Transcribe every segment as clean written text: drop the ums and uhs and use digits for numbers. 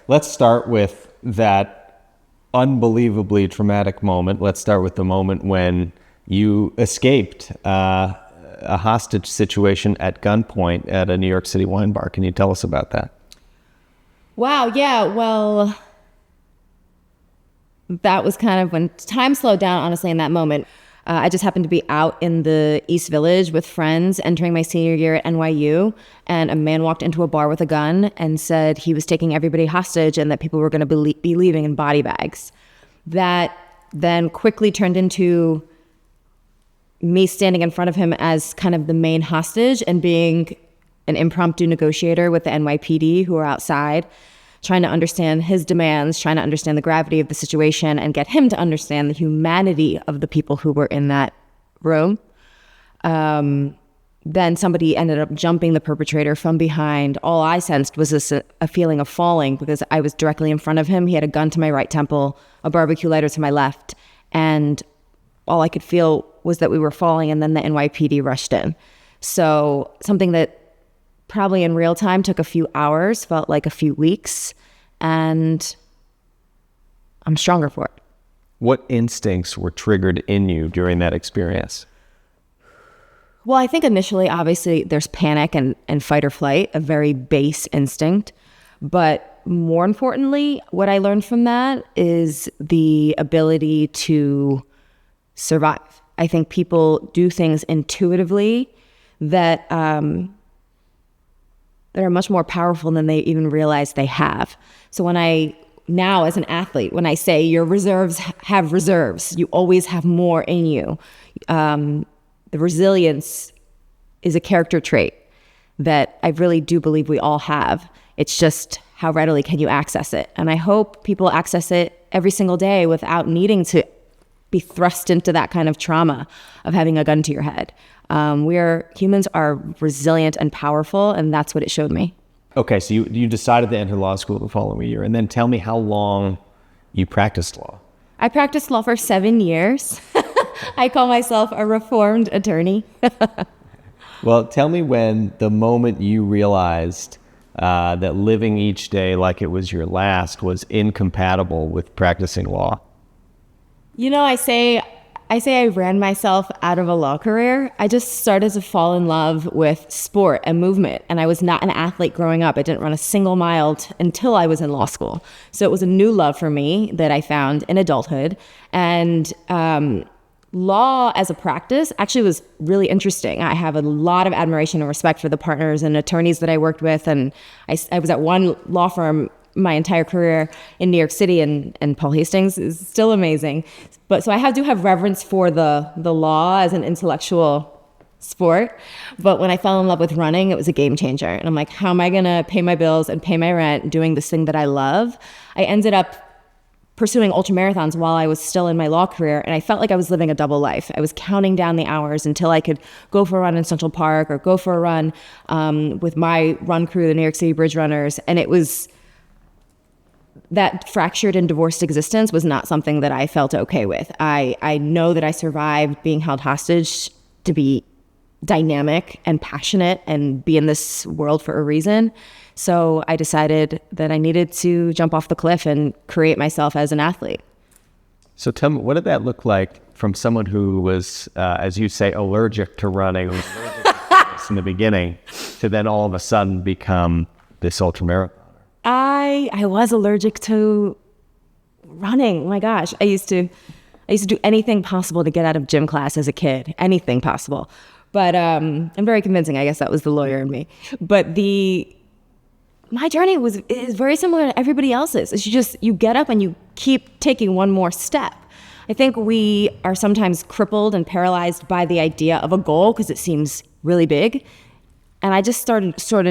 let's start with that unbelievably traumatic moment. Let's start with the moment when you escaped a hostage situation at gunpoint at a New York City wine bar. Can you tell us about that? Wow, yeah, well, that was kind of when time slowed down, honestly, in that moment. I just happened to be out in the East Village with friends entering my senior year at NYU, and a man walked into a bar with a gun and said he was taking everybody hostage and that people were going to be leaving in body bags. That then quickly turned into me standing in front of him as kind of the main hostage and being an impromptu negotiator with the NYPD who were outside, trying to understand his demands, trying to understand the gravity of the situation and get him to understand the humanity of the people who were in that room. Then somebody ended up jumping the perpetrator from behind. All I sensed was a feeling of falling because I was directly in front of him. He had a gun to my right temple, a barbecue lighter to my left, and all I could feel was that we were falling, and then the NYPD rushed in. So something that probably in real time took a few hours, felt like a few weeks, and I'm stronger for it. What instincts were triggered in you during that experience? Well, I think initially, obviously, there's panic and fight or flight, a very base instinct. But more importantly, what I learned from that is the ability to survive. I think people do things intuitively that are much more powerful than they even realize they have. So now as an athlete, when I say your reserves have reserves, you always have more in you. The resilience is a character trait that I really do believe we all have. It's just how readily can you access it? And I hope people access it every single day without needing to be thrust into that kind of trauma of having a gun to your head. Humans are resilient and powerful, and that's what it showed me. Okay, so you decided to enter law school the following year, and then tell me how long you practiced law. I practiced law for 7 years. I call myself a reformed attorney. Well, tell me when the moment you realized that living each day like it was your last was incompatible with practicing law. You know, I say I ran myself out of a law career. I just started to fall in love with sport and movement. And I was not an athlete growing up. I didn't run a single mile until I was in law school. So it was a new love for me that I found in adulthood. And law as a practice actually was really interesting. I have a lot of admiration and respect for the partners and attorneys that I worked with. And I was at one law firm my entire career in New York City, and Paul Hastings is still amazing. But so I do have reverence for the law as an intellectual sport. But when I fell in love with running, it was a game changer. And I'm like, how am I going to pay my bills and pay my rent doing this thing that I love? I ended up pursuing ultramarathons while I was still in my law career, and I felt like I was living a double life. I was counting down the hours until I could go for a run in Central Park or go for a run with my run crew, the New York City Bridge Runners. And it was that fractured and divorced existence was not something that I felt okay with. I know that I survived being held hostage to be dynamic and passionate and be in this world for a reason. So I decided that I needed to jump off the cliff and create myself as an athlete. So tell me, what did that look like from someone who was, as you say, allergic to running, was allergic to this in the beginning, to then all of a sudden become this ultramarathoner? I was allergic to running. Oh my gosh, I used to do anything possible to get out of gym class as a kid, anything possible. But I'm very convincing. I guess that was the lawyer in me. But my journey is very similar to everybody else's. It's you get up and you keep taking one more step. I think we are sometimes crippled and paralyzed by the idea of a goal because it seems really big. And I just started sort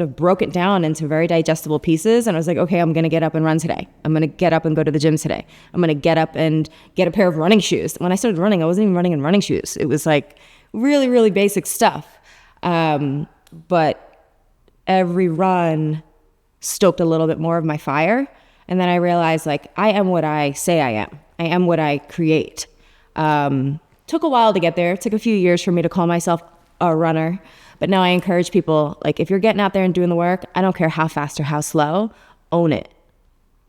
of broke it down into very digestible pieces. And I was like, okay, I'm going to get up and run today. I'm going to get up and go to the gym today. I'm going to get up and get a pair of running shoes. When I started running, I wasn't even running in running shoes. It was like really, really basic stuff. But every run stoked a little bit more of my fire. And then I realized, like, I am what I say I am. I am what I create. Took a while to get there. It took a few years for me to call myself a runner. But now I encourage people, like, if you're getting out there and doing the work, I don't care how fast or how slow, own it.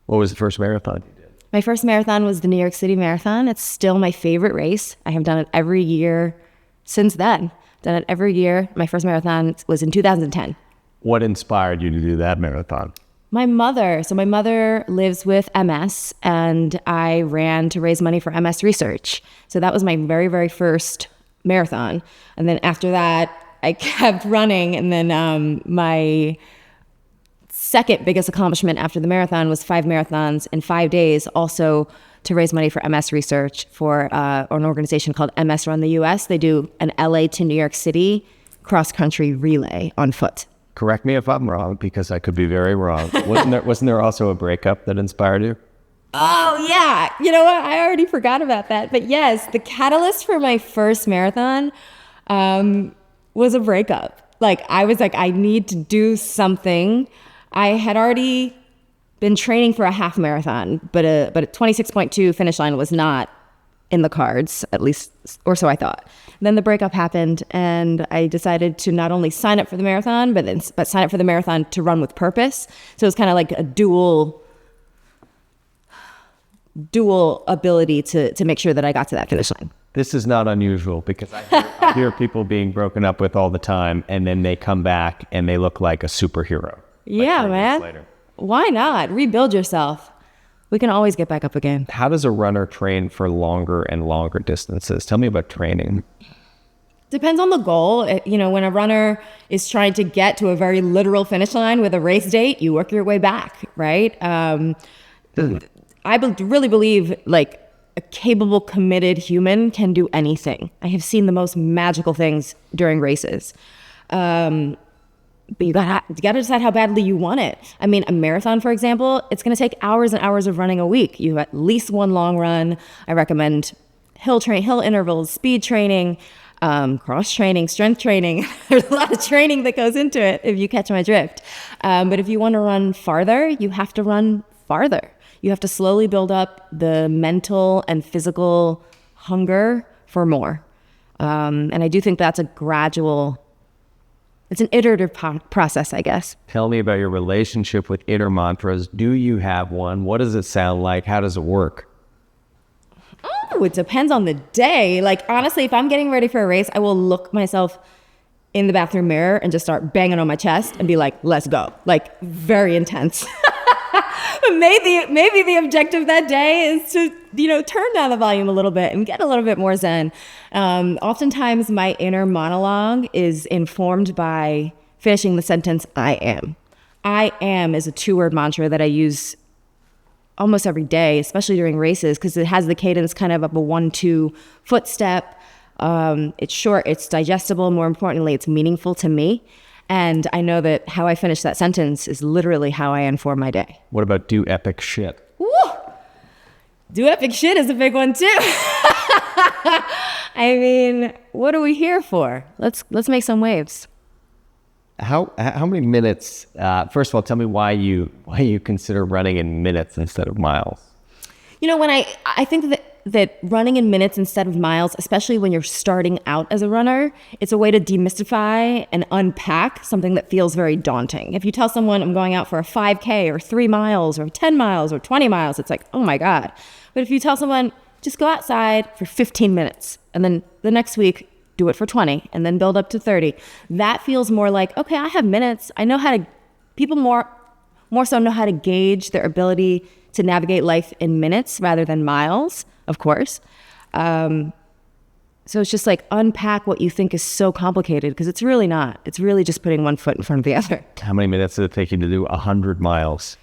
What was the first marathon you did? My first marathon was the New York City Marathon. It's still my favorite race. I have done it every year since then. Done it every year. My first marathon was in 2010. What inspired you to do that marathon? My mother. So my mother lives with MS, and I ran to raise money for MS research. So that was my very, very first marathon. And then after that, I kept running. And then my second biggest accomplishment after the marathon was 5 marathons in 5 days, also to raise money for MS research for an organization called MS Run the US. They do an LA to New York City cross-country relay on foot. Correct me if I'm wrong, because I could be very wrong. Wasn't there also a breakup that inspired you? Oh, yeah. You know what? I already forgot about that. But yes, the catalyst for my first marathon was a breakup. Like, I was like, I need to do something. I had already been training for a half marathon, but a 26.2 finish line was not in the cards, at least, or so I thought. Then the breakup happened, and I decided to not only sign up for the marathon, but sign up for the marathon to run with purpose. So it was kind of like a dual ability to make sure that I got to that finish line. This is not unusual, because I hear people being broken up with all the time, and then they come back and they look like a superhero. Yeah, man. Later. Why not? Rebuild yourself. We can always get back up again. How does a runner train for longer and longer distances? Tell me about training. Depends on the goal. When a runner is trying to get to a very literal finish line with a race date, you work your way back, right? I really believe like a capable, committed human can do anything. I have seen the most magical things during races. But you gotta decide how badly you want it. I mean, a marathon, for example, it's gonna take hours and hours of running a week. You have at least one long run. I recommend hill intervals, speed training, cross training, strength training. There's a lot of training that goes into it, if you catch my drift. But if you want to run farther, you have to run farther. You have to slowly build up the mental and physical hunger for more. And I do think that's it's an iterative process, I guess. Tell me about your relationship with inner mantras. Do you have one? What does it sound like? How does it work? Oh, it depends on the day. Like, honestly, if I'm getting ready for a race, I will look myself in the bathroom mirror and just start banging on my chest and be like, let's go. Like, very intense. But maybe the objective that day is to, turn down the volume a little bit and get a little bit more zen. Oftentimes my inner monologue is informed by finishing the sentence, I am. I am is a 2-word mantra that I use almost every day, especially during races, because it has the cadence kind of a 1-2 footstep. It's short, it's digestible. More importantly, it's meaningful to me. And I know that how I finish that sentence is literally how I inform my day. What about do epic shit? Woo! Do epic shit is a big one too. I mean, what are we here for? Let's make some waves. How many minutes? First of all, tell me why you consider running in minutes instead of miles. When I think that running in minutes instead of miles, especially when you're starting out as a runner, it's a way to demystify and unpack something that feels very daunting. If you tell someone I'm going out for a 5K or 3 miles or 10 miles or 20 miles, it's like, oh my God. But if you tell someone, just go outside for 15 minutes and then the next week, do it for 20 and then build up to 30, that feels more like, okay, I have minutes. I know people more so know how to gauge their ability to navigate life in minutes rather than miles, of course. So it's just like unpack what you think is so complicated, because it's really not. It's really just putting one foot in front of the other. How many minutes did it take you to do 100 miles?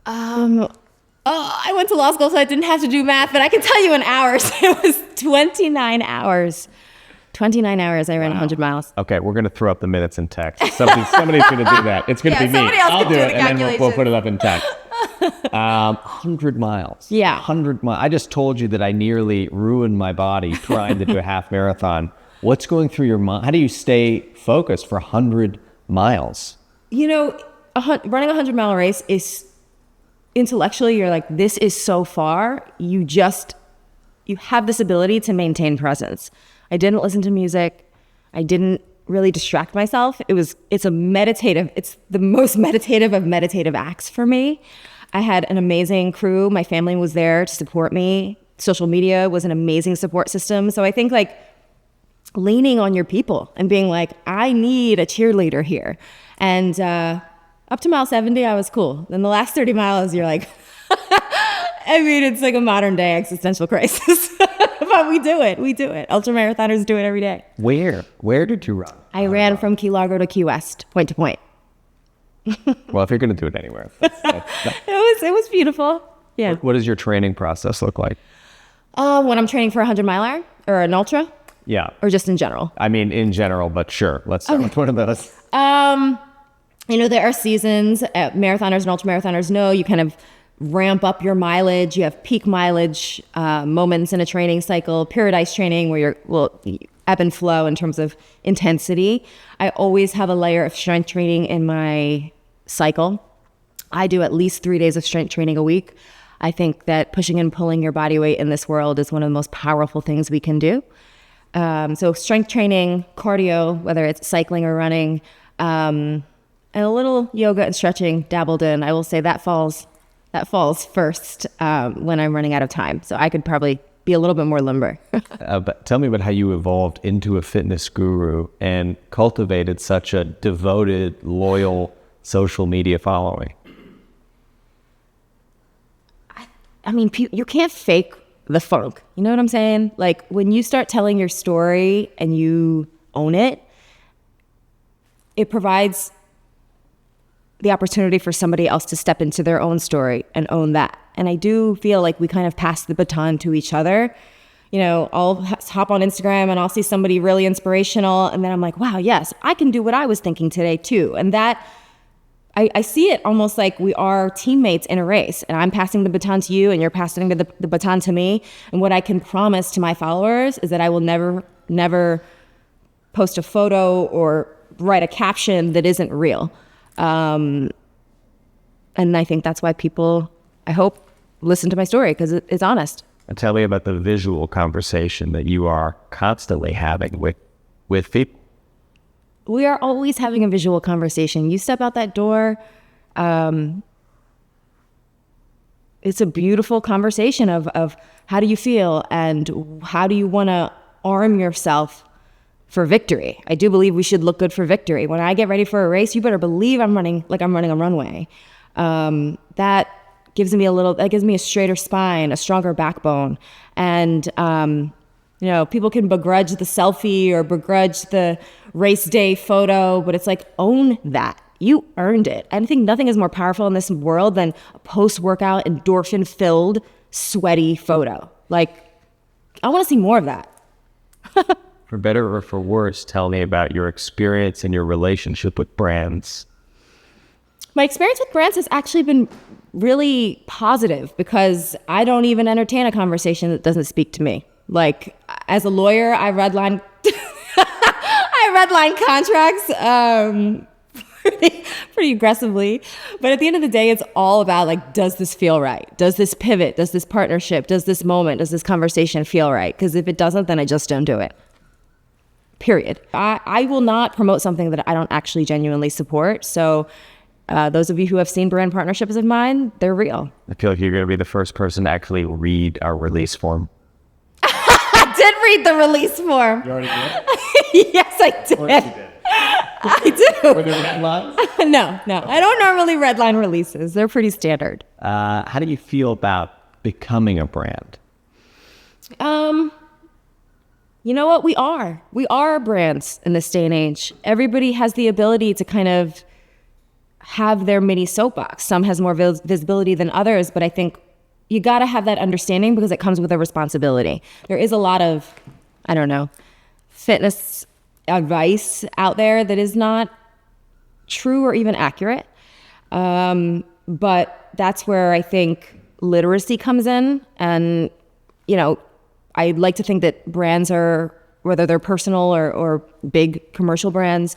I went to law school, so I didn't have to do math, but I can tell you in hours. It was 29 hours. 29 hours I ran 100 miles. Okay, we're going to throw up the minutes in text. Somebody's going to do that. It's going to be me. I'll do it, and then we'll put it up in text. 100 miles. Yeah. 100 miles. I just told you that I nearly ruined my body trying to do a half marathon. What's going through your mind? How do you stay focused for 100 miles? Running a 100-mile race is intellectually, you're like, this is so far. You have this ability to maintain presence. I didn't listen to music. I didn't really distract myself. It's the most meditative of meditative acts for me. I had an amazing crew. My family was there to support me. Social media was an amazing support system. So I think like leaning on your people and being like, I need a cheerleader here. And up to mile 70, I was cool. Then the last 30 miles, you're like, I mean, it's like a modern day existential crisis. But we do it. Ultramarathoners do it every day. Where did you run? I ran from Key Largo to Key West, point to point. Well, if you're going to do it anywhere. It was beautiful. Yeah. What does your training process look like? When I'm training for a 100-miler or an ultra? Yeah. Or just in general? I mean, in general, but sure. Let's start with one of those. There are seasons. Marathoners and ultramarathoners know you kind of ramp up your mileage. You have peak mileage moments in a training cycle, periodized training where you ebb and flow in terms of intensity. I always have a layer of strength training in my cycle. I do at least 3 days of strength training a week. I think that pushing and pulling your body weight in this world is one of the most powerful things we can do. So strength training, cardio, whether it's cycling or running, and a little yoga and stretching dabbled in. I will say that falls first when I'm running out of time. So I could probably be a little bit more limber. But tell me about how you evolved into a fitness guru and cultivated such a devoted, loyal social media following. I mean, you can't fake the funk. You know what I'm saying? Like when you start telling your story and you own it, it provides the opportunity for somebody else to step into their own story and own that. And I do feel like we kind of pass the baton to each other. I'll hop on Instagram and I'll see somebody really inspirational. And then I'm like, wow, yes, I can do what I was thinking today too. And that I see it almost like we are teammates in a race, and I'm passing the baton to you and you're passing the baton to me. And what I can promise to my followers is that I will never post a photo or write a caption that isn't real. And I think that's why people, I hope, listen to my story, because it's honest. And tell me about the visual conversation that you are constantly having with people. We are always having a visual conversation. You step out that door, it's a beautiful conversation of how do you feel and how do you want to arm yourself for victory. I do believe we should look good for victory. When I get ready for a race, you better believe I'm running like I'm running a runway. That gives me a straighter spine, a stronger backbone. And, people can begrudge the selfie or begrudge the race day photo, but it's like, own that. You earned it. I think nothing is more powerful in this world than a post-workout, endorphin-filled, sweaty photo. Like, I want to see more of that. For better or for worse, tell me about your experience and your relationship with brands. My experience with brands has actually been really positive because I don't even entertain a conversation that doesn't speak to me. Like, as a lawyer, I redline contracts pretty aggressively. But at the end of the day, it's all about, like, does this feel right? Does this pivot? Does this partnership? Does this moment? Does this conversation feel right? Because if it doesn't, then I just don't do it. Period. I will not promote something that I don't actually genuinely support. So those of you who have seen brand partnerships of mine, they're real. I feel like you're going to be the first person to actually read our release form. I did read the release form. You already did? Yes, I did. Of course you did. I do. Were there red lines? No. I don't normally redline releases. They're pretty standard. How do you feel about becoming a brand? You know what? We are brands in this day and age. Everybody has the ability to kind of have their mini soapbox. Some has more visibility than others, but I think you got to have that understanding because it comes with a responsibility. There is a lot of, fitness advice out there that is not true or even accurate. But that's where I think literacy comes in. And, I like to think that brands are, whether they're personal or big commercial brands,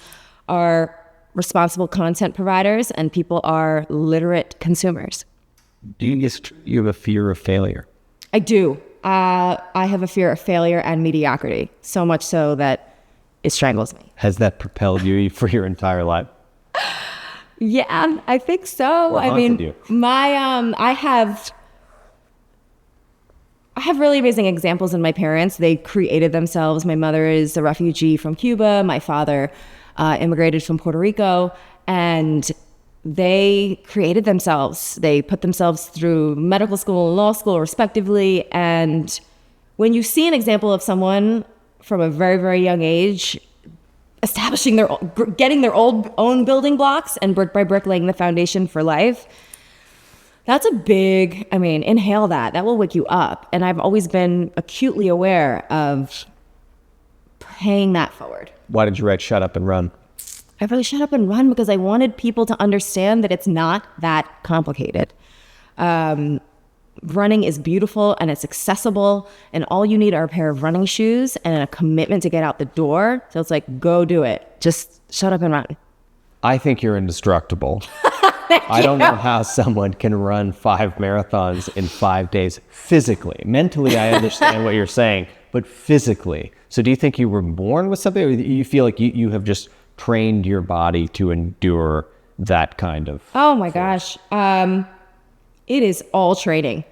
are responsible content providers and people are literate consumers. Do you have a fear of failure? I do. I have a fear of failure and mediocrity, so much so that it strangles me. Has that propelled you for your entire life? Yeah, I think so. What haunted you? I have really amazing examples in my parents. They created themselves. My mother is a refugee from Cuba. My father immigrated from Puerto Rico, and they created themselves. They put themselves through medical school and law school, respectively. And when you see an example of someone from a very, very young age establishing getting their own building blocks and brick by brick laying the foundation for life, that's a big, inhale that. That will wake you up. And I've always been acutely aware of paying that forward. Why did you write Shut Up and Run? I really shut up and run because I wanted people to understand that it's not that complicated. Running is beautiful and it's accessible, and all you need are a pair of running shoes and a commitment to get out the door. So it's like, go do it. Just shut up and run. I think you're indestructible. I don't know how someone can run 5 marathons in 5 days physically. Mentally, I understand what you're saying, but physically. So do you think you were born with something, or you feel like you have just trained your body to endure that kind of? Oh my gosh. It is all training.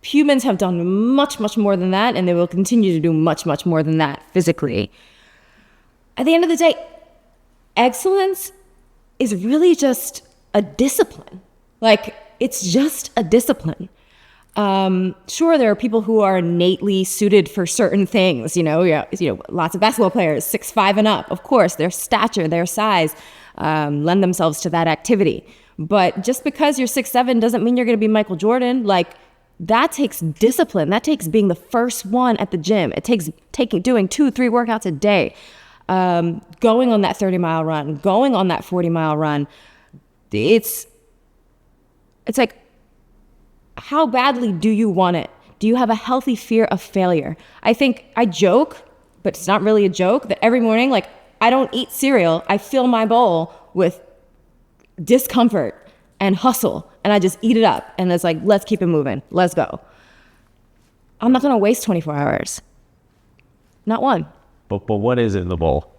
Humans have done much, much more than that, and they will continue to do much, much more than that physically. At the end of the day, excellence is really just a discipline. Like, it's just a discipline. Sure, there are people who are innately suited for certain things, lots of basketball players, 6'5" and up. Of course, their stature, their size, lend themselves to that activity. But just because you're 6'7" doesn't mean you're going to be Michael Jordan. Like, that takes discipline. That takes being the first one at the gym. It takes doing 2-3 workouts a day, going on that 30-mile run, going on that 40-mile run. It's like, how badly do you want it? Do you have a healthy fear of failure? I think I joke, but it's not really a joke, that every morning, like, I don't eat cereal. I fill my bowl with discomfort and hustle, and I just eat it up. And it's like, let's keep it moving. Let's go. I'm not going to waste 24 hours. Not one. But what is in the bowl?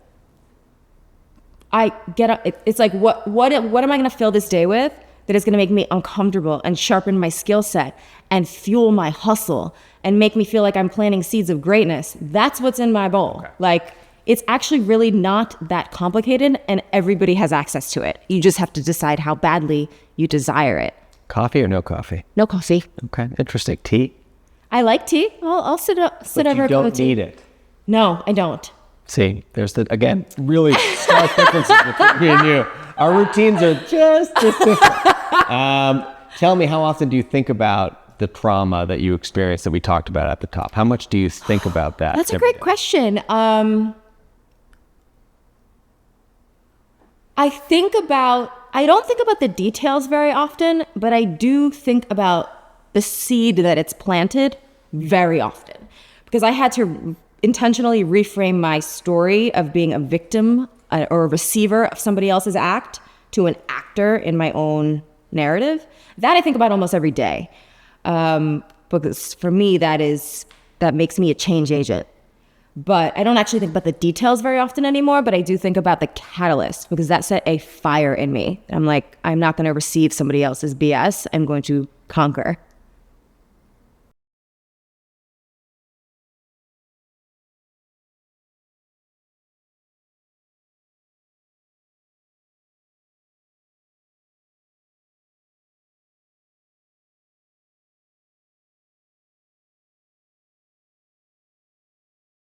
I get up. It's like, what am I going to fill this day with that is going to make me uncomfortable and sharpen my skill set and fuel my hustle and make me feel like I'm planting seeds of greatness? That's what's in my bowl. Okay. Like, it's actually really not that complicated, and everybody has access to it. You just have to decide how badly you desire it. Coffee or no coffee? No coffee. Okay, interesting. Tea? I like tea. I'll sit over a cup of tea. But you don't need it. No, I don't. See, there's again, really stark differences between me and you. Our routines are just different. Tell me, how often do you think about the trauma that you experienced that we talked about at the top? How much do you think about that? That's a great question. I don't think about the details very often, but I do think about the seed that it's planted very often, because I had to intentionally reframe my story of being a victim or a receiver of somebody else's act to an actor in my own narrative. That I think about almost every day, because for me, that makes me a change agent. But I don't actually think about the details very often anymore, but I do think about the catalyst, because that set a fire in me. I'm like, I'm not going to receive somebody else's BS. I'm going to conquer.